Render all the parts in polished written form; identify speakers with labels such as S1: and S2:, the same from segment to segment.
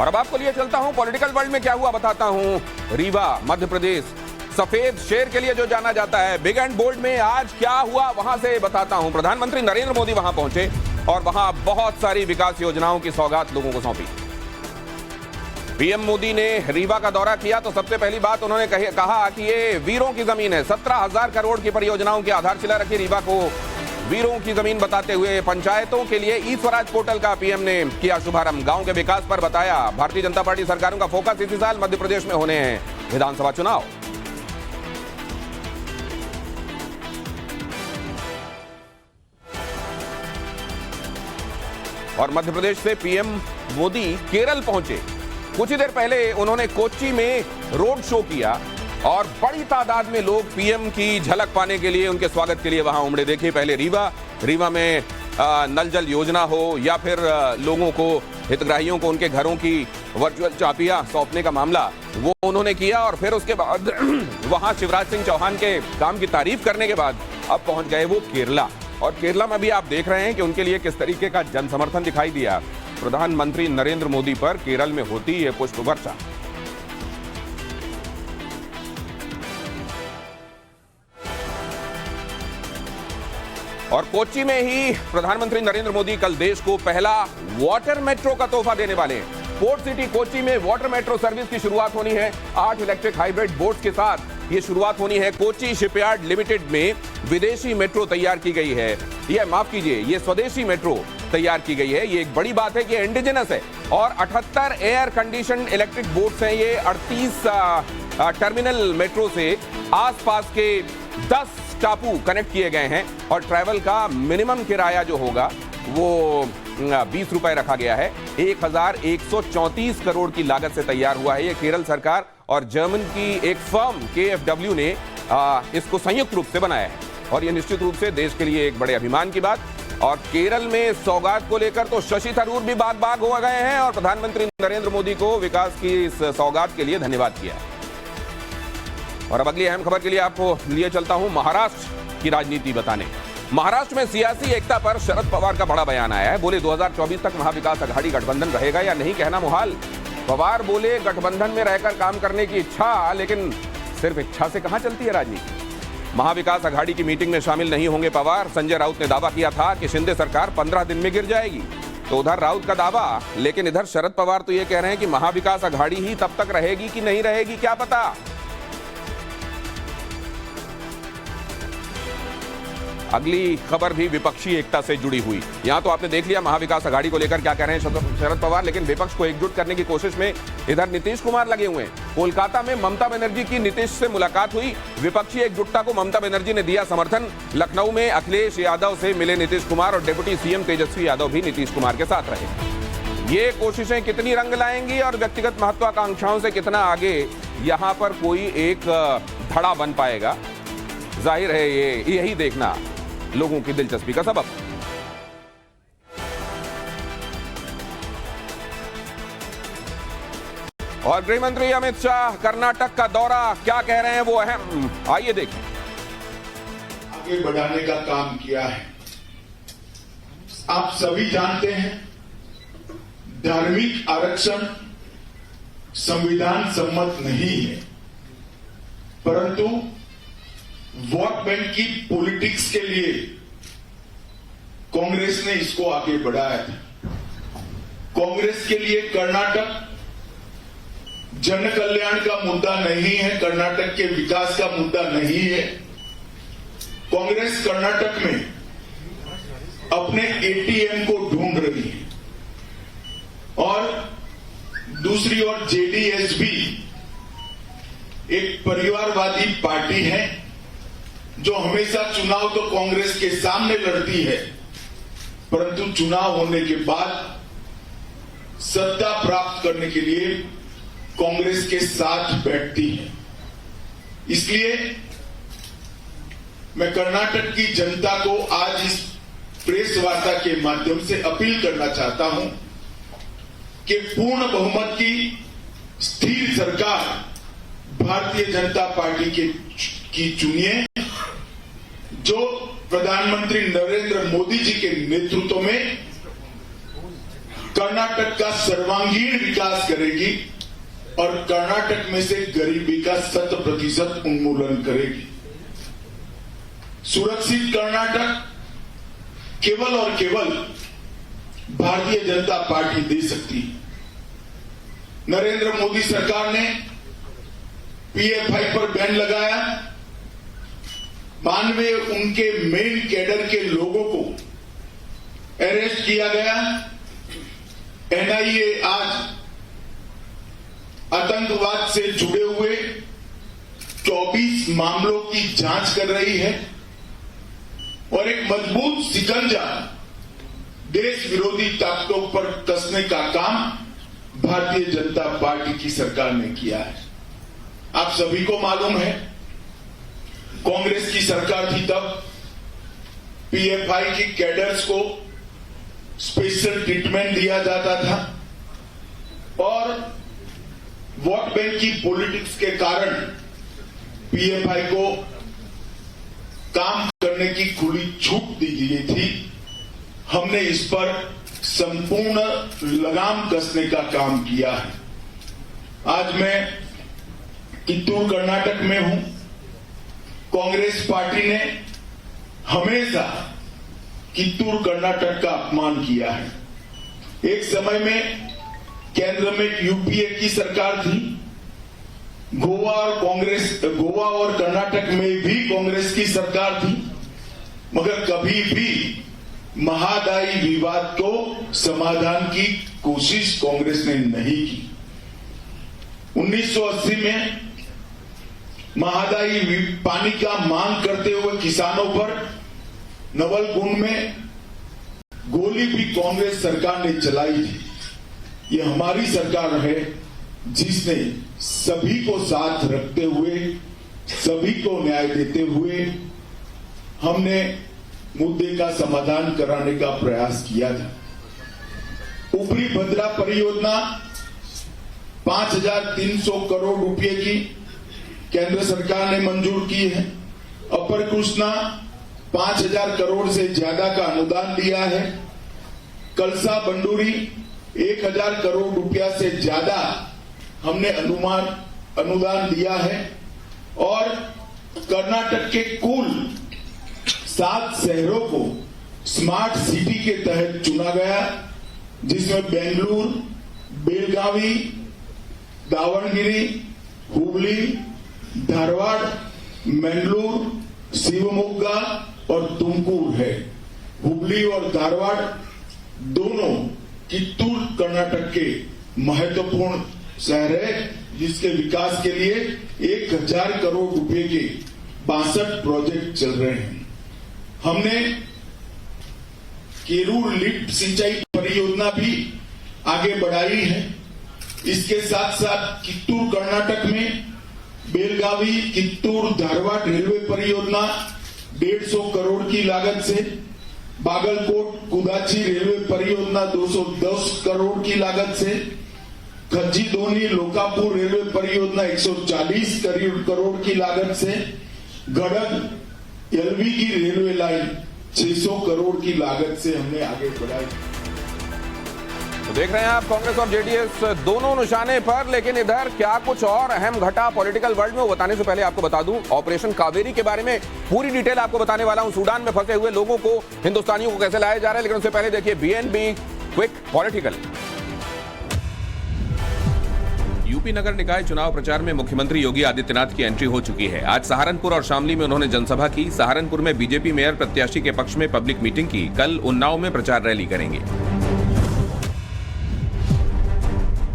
S1: और अब आपको लिए चलता हूं पॉलिटिकल वर्ल्ड में क्या हुआ बताता हूं। रीवा मध्य प्रदेश सफेद शेर के लिए जो जाना जाता है, बिग एंड बोल्ड में आज क्या हुआ वहां से बताता हूं। प्रधानमंत्री नरेंद्र मोदी वहां पहुंचे और वहां बहुत सारी विकास योजनाओं की सौगात लोगों को सौंपी। पीएम मोदी ने रीवा का दौरा किया तो सबसे पहली बात उन्होंने कहा कि ये वीरों की जमीन है। 17,000 करोड़ की परियोजनाओं की आधारशिला रखी। रीवा को वीरों की जमीन बताते हुए पंचायतों के लिए ई स्वराज पोर्टल का पीएम ने किया शुभारंभ। गांव के विकास पर बताया। भारतीय जनता पार्टी सरकारों का फोकस इसी साल मध्य प्रदेश में होने हैं विधानसभा चुनाव। और मध्य प्रदेश से पीएम मोदी केरल पहुंचे। कुछ ही देर पहले उन्होंने कोच्चि में रोड शो किया और बड़ी तादाद में लोग पीएम की झलक पाने के लिए, उनके स्वागत के लिए वहां उमड़े। देखिए पहले रीवा में नल जल योजना हो या फिर लोगों को, हितग्राहियों को उनके घरों की वर्चुअल चाबियां सौंपने का मामला, वो उन्होंने किया। और फिर उसके बाद वहां शिवराज सिंह चौहान के काम की तारीफ करने के बाद अब पहुंच गए वो केरला। और केरला में भी आप देख रहे हैं कि उनके लिए किस तरीके का जन समर्थन दिखाई दिया। प्रधानमंत्री नरेंद्र मोदी पर केरल में होती है पुष्प वर्षा। और कोच्चि में ही प्रधानमंत्री नरेंद्र मोदी कल देश को पहला वाटर मेट्रो का तोहफा देने वाले हैं। पोर्ट सिटी कोच्चि में वाटर मेट्रो सर्विस की शुरुआत होनी है। 8 इलेक्ट्रिक हाइब्रिड बोट्स के साथ ये शुरुआत होनी है। कोच्चि शिपयार्ड लिमिटेड में विदेशी मेट्रो तैयार की गई है। ये स्वदेशी मेट्रो तैयार की गई है। ये एक बड़ी बात है कि इंडिजिनस है। और 78 एयर कंडीशन इलेक्ट्रिक बोट्स हैं। ये 38 टर्मिनल मेट्रो से आसपास के 10 टापू कनेक्ट किए गए हैं। और ट्रैवल का मिनिमम किराया जो होगा वो 20 रुपए रखा गया है। 1134 करोड़ की लागत से तैयार हुआ है। ये केरल सरकार और जर्मन की एक फर्म KfW ने इसको संयुक्त रूप से बनाया है। और ये निश्चित रूप से देश के लिए एक बड़े अभिमान की बात। और केरल में सौगात को लेकर तो शशि थरूर भी बाग हो गए हैं और प्रधानमंत्री नरेंद्र मोदी को विकास की इस सौगात के लिए धन्यवाद किया। और अब अगली अहम खबर के लिए आपको लिए चलता हूं महाराष्ट्र की राजनीति बताने। महाराष्ट्र में सियासी एकता पर शरद पवार का बड़ा बयान आया है। बोले 2024 तक महाविकास अघाड़ी गठबंधन रहेगा या नहीं, कहना मुहाल। पवार बोले गठबंधन में रहकर काम करने की इच्छा, लेकिन सिर्फ इच्छा से कहां चलती है राजनीति। महाविकास अघाड़ी की मीटिंग में शामिल नहीं होंगे पवार। संजय राउत ने दावा किया था कि शिंदे सरकार 15 दिन में गिर जाएगी। तो उधर राउत का दावा, लेकिन इधर शरद पवार तो ये कह रहे हैं कि महाविकास अघाड़ी ही तब तक रहेगी कि नहीं रहेगी क्या पता। अगली खबर भी विपक्षी एकता से जुड़ी हुई। यहां तो आपने देख लिया महाविकास अघाड़ी को लेकर क्या कह रहे हैं शरद पवार, लेकिन विपक्ष को एकजुट करने की कोशिश में इधर नीतीश कुमार लगे हुए हैं। कोलकाता में ममता बनर्जी की नीतीश से मुलाकात हुई। विपक्षी एकजुटता को ममता बनर्जी ने दिया समर्थन। लखनऊ में अखिलेश यादव से मिले नीतीश कुमार और डिप्टी सीएम तेजस्वी यादव भी नीतीश कुमार के साथ रहे। ये कोशिशें कितनी रंग लाएंगी और व्यक्तिगत महत्वाकांक्षाओं से कितना आगे यहां पर कोई एक धड़ा बन पाएगा, जाहिर है यही देखना लोगों की दिलचस्पी का सबब। और गृह मंत्री अमित शाह कर्नाटक का दौरा, क्या कह रहे हैं वो अहम, आइए देखें।
S2: आगे बढ़ाने का काम किया है। आप सभी जानते हैं धार्मिक आरक्षण संविधान सम्मत नहीं है, परंतु वोट बैंक की पॉलिटिक्स के लिए कांग्रेस ने इसको आगे बढ़ाया था। कांग्रेस के लिए कर्नाटक जन कल्याण का मुद्दा नहीं है, कर्नाटक के विकास का मुद्दा नहीं है। कांग्रेस कर्नाटक में अपने एटीएम को ढूंढ रही है। और दूसरी ओर जेडीएस भी एक परिवारवादी पार्टी है जो हमेशा चुनाव तो कांग्रेस के सामने लड़ती है, परंतु चुनाव होने के बाद सत्ता प्राप्त करने के लिए कांग्रेस के साथ बैठती है। इसलिए मैं कर्नाटक की जनता को आज इस प्रेस वार्ता के माध्यम से अपील करना चाहता हूं कि पूर्ण बहुमत की स्थिर सरकार भारतीय जनता पार्टी की चुनिए, जो प्रधानमंत्री नरेंद्र मोदी जी के नेतृत्व में कर्नाटक का सर्वांगीण विकास करेगी और कर्नाटक में से गरीबी का 100% उन्मूलन करेगी। सुरक्षित कर्नाटक केवल और केवल भारतीय जनता पार्टी दे सकती है। नरेंद्र मोदी सरकार ने पीएफआई पर बैन लगाया। 92 उनके मेन कैडर के लोगों को अरेस्ट किया गया। एनआईए आज आतंकवाद से जुड़े हुए 24 मामलों की जांच कर रही है और एक मजबूत शिकंजा देश विरोधी ताकतों पर कसने का काम भारतीय जनता पार्टी की सरकार ने किया है। आप सभी को मालूम है, कांग्रेस की सरकार थी तब पीएफआई की कैडर्स को स्पेशल ट्रीटमेंट दिया जाता था और वोट बैंक की पॉलिटिक्स के कारण पीएफआई को काम करने की खुली छूट दी गई थी। हमने इस पर संपूर्ण लगाम कसने का काम किया है। आज मैं कित्तूर कर्नाटक में हूं। कांग्रेस पार्टी ने हमेशा कित्तूर कर्नाटक का अपमान किया है। एक समय में केंद्र में यूपीए की सरकार थी। गोवा और कर्नाटक में भी कांग्रेस की सरकार थी, मगर कभी भी महादायी विवाद को समाधान की कोशिश कांग्रेस ने नहीं की। 1980 में महादायी पानी का मांग करते हुए किसानों पर नवलगुंड में गोली भी कांग्रेस सरकार ने चलाई थी। ये हमारी सरकार है जिसने सभी को साथ रखते हुए, सभी को न्याय देते हुए हमने मुद्दे का समाधान कराने का प्रयास किया था। ऊपरी भद्रा परियोजना 5,300 करोड़ रुपए की केंद्र सरकार ने मंजूर की है। अपर कृष्णा 5,000 करोड़ से ज्यादा का अनुदान दिया है। कलसा बंडूरी 1,000 करोड़ रुपया से ज्यादा हमने अनुदान दिया है और कर्नाटक के कुल 7 शहरों को स्मार्ट सिटी के तहत चुना गया, जिसमें बेंगलुरु, बेलगावी, दावणगिरी, हुबली, धारवाड़, मंगलूर, शिवमोगा और तुमकुर है। हुबली और धारवाड़ दोनों कित्तूर कर्नाटक के महत्वपूर्ण शहर है, जिसके विकास के लिए 1,000 करोड़ रुपए के 62 प्रोजेक्ट चल रहे हैं। हमने केरूर लिफ्ट सिंचाई परियोजना भी आगे बढ़ाई है। इसके साथ साथ कित्तूर कर्नाटक में बेलगावी कित्तूर धारवाड़ रेलवे परियोजना 150 करोड़ की लागत से, बागलकोट कुदाची रेलवे परियोजना 210 करोड़ की लागत से, खज्जी धोनी लोकापुर रेलवे परियोजना 140 करोड़ की लागत से, गड़ग एलवी की रेलवे लाइन 600 करोड़ की लागत से हमने आगे बढ़ाई।
S1: तो देख रहे हैं आप, कांग्रेस और जेडीएस दोनों निशाने पर, लेकिन इधर क्या कुछ और अहम घटा पॉलिटिकल वर्ल्ड में, वो बताने से पहले आपको बता दूं ऑपरेशन कावेरी के बारे में पूरी डिटेल आपको बताने वाला हूं। सूडान में फंसे हुए लोगों को, हिंदुस्तानियों को कैसे लाया जा रहा है, लेकिन उससे पहले देखिए बीएनबी क्विक पॉलिटिकल। यूपी नगर निकाय चुनाव प्रचार में मुख्यमंत्री योगी आदित्यनाथ की एंट्री हो चुकी है। आज सहारनपुर और शामली में उन्होंने जनसभा की। सहारनपुर में बीजेपी मेयर प्रत्याशी के पक्ष में पब्लिक मीटिंग की। कल उन्नाव में प्रचार रैली करेंगे।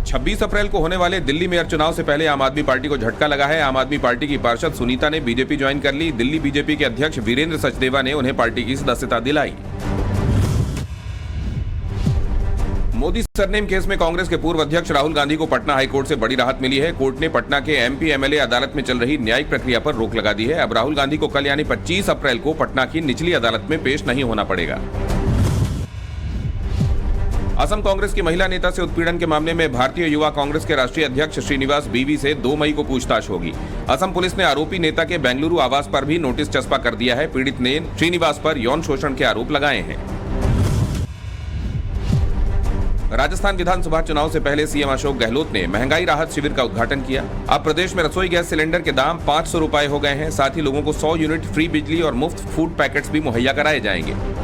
S1: 26 अप्रैल को होने वाले दिल्ली मेयर चुनाव से पहले आम आदमी पार्टी को झटका लगा है। आम आदमी पार्टी की पार्षद सुनीता ने बीजेपी ज्वाइन कर ली। दिल्ली बीजेपी के अध्यक्ष वीरेंद्र सचदेवा ने उन्हें पार्टी की सदस्यता दिलाई। मोदी सरनेम केस में कांग्रेस के पूर्व अध्यक्ष राहुल गांधी को पटना हाईकोर्ट से बड़ी राहत मिली है। कोर्ट ने पटना के एमपी एमएलए अदालत में चल रही न्यायिक प्रक्रिया पर रोक लगा दी है। अब राहुल गांधी को कल यानी 25 अप्रैल को पटना की निचली अदालत में पेश नहीं होना पड़ेगा। असम कांग्रेस की महिला नेता से उत्पीड़न के मामले में भारतीय युवा कांग्रेस के राष्ट्रीय अध्यक्ष श्रीनिवास बीवी से 2 मई को पूछताछ होगी। असम पुलिस ने आरोपी नेता के बेंगलुरु आवास पर भी नोटिस चस्पा कर दिया है। पीड़ित ने श्रीनिवास पर यौन शोषण के आरोप लगाए हैं। राजस्थान विधानसभा चुनाव से पहले सीएम अशोक गहलोत ने महंगाई राहत शिविर का उद्घाटन किया। अब प्रदेश में रसोई गैस सिलेंडर के दाम 500 रुपए हो गए हैं। साथ ही लोगों को 100 यूनिट फ्री बिजली और मुफ्त फूड पैकेट्स भी मुहैया कराए जाएंगे।